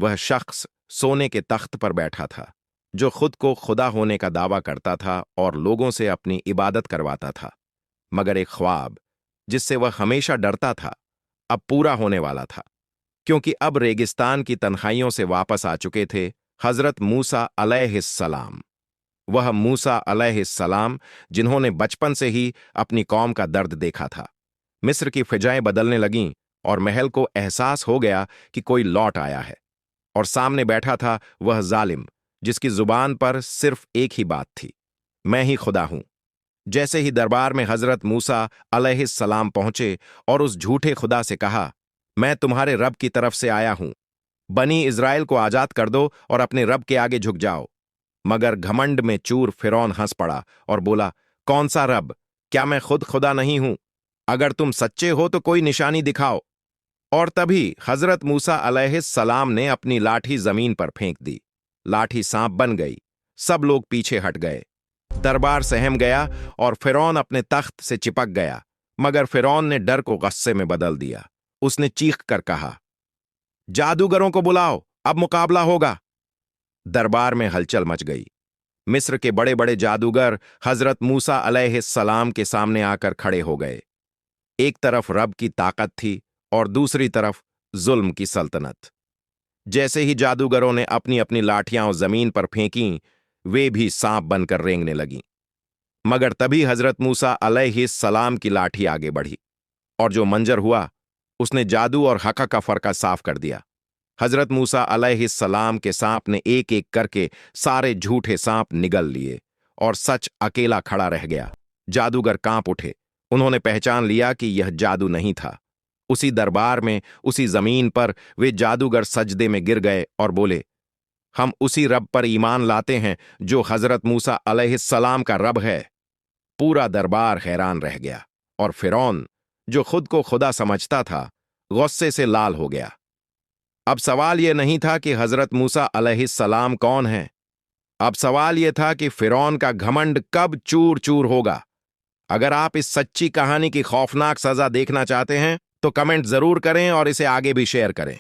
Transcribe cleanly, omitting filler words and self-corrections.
वह शख्स सोने के तख्त पर बैठा था, जो खुद को खुदा होने का दावा करता था और लोगों से अपनी इबादत करवाता था। मगर एक ख्वाब, जिससे वह हमेशा डरता था, अब पूरा होने वाला था, क्योंकि अब रेगिस्तान की तन्हाइयों से वापस आ चुके थे हजरत मूसा अलैहिस्सलाम। वह मूसा अलैहिस्सलाम जिन्होंने बचपन से ही अपनी कौम का दर्द देखा था। मिस्र की फिजाएं बदलने लगीं और महल को एहसास हो गया कि कोई लौट आया है, और सामने बैठा था वह जालिम, जिसकी जुबान पर सिर्फ एक ही बात थी, मैं ही खुदा हूं। जैसे ही दरबार में हजरत मूसा अलैहिस्सलाम पहुंचे और उस झूठे खुदा से कहा, मैं तुम्हारे रब की तरफ से आया हूं, बनी इज़राइल को आजाद कर दो और अपने रब के आगे झुक जाओ। मगर घमंड में चूर फिरौन हंस पड़ा और बोला, कौन सा रब? क्या मैं खुद खुदा नहीं हूं? अगर तुम सच्चे हो तो कोई निशानी दिखाओ। और तभी हजरत मूसा अलैहिस्सलाम ने अपनी लाठी जमीन पर फेंक दी। लाठी सांप बन गई। सब लोग पीछे हट गए। दरबार सहम गया और फिरौन अपने तख्त से चिपक गया। मगर फिरौन ने डर को गुस्से में बदल दिया। उसने चीख कर कहा, जादूगरों को बुलाओ, अब मुकाबला होगा। दरबार में हलचल मच गई। मिस्र के बड़े बड़े जादूगर हजरत मूसा अलैहिस्सलाम के सामने आकर खड़े हो गए। एक तरफ रब की ताकत थी और दूसरी तरफ जुल्म की सल्तनत। जैसे ही जादूगरों ने अपनी अपनी लाठियां जमीन पर फेंकीं, वे भी सांप बनकर रेंगने लगीं। मगर तभी हजरत मूसा अलैहिस्सलाम की लाठी आगे बढ़ी, और जो मंजर हुआ, उसने जादू और हक़ का फर्क साफ कर दिया। हजरत मूसा अलैहिस्सलाम के सांप ने एक एक करके सारे झूठे सांप निगल लिए, और सच अकेला खड़ा रह गया। जादूगर कांप उठे। उन्होंने पहचान लिया कि यह जादू नहीं था। उसी दरबार में, उसी जमीन पर वे जादूगर सजदे में गिर गए और बोले, हम उसी रब पर ईमान लाते हैं जो हजरत मूसा अलैहिस्सलाम का रब है। पूरा दरबार हैरान रह गया, और फिरौन, जो खुद को खुदा समझता था, गुस्से से लाल हो गया। अब सवाल यह नहीं था कि हजरत मूसा अलैहिस्सलाम कौन हैं। अब सवाल यह था कि फिरौन का घमंड कब चूर चूर होगा। अगर आप इस सच्ची कहानी की खौफनाक सजा देखना चाहते हैं तो कमेंट जरूर करें और इसे आगे भी शेयर करें।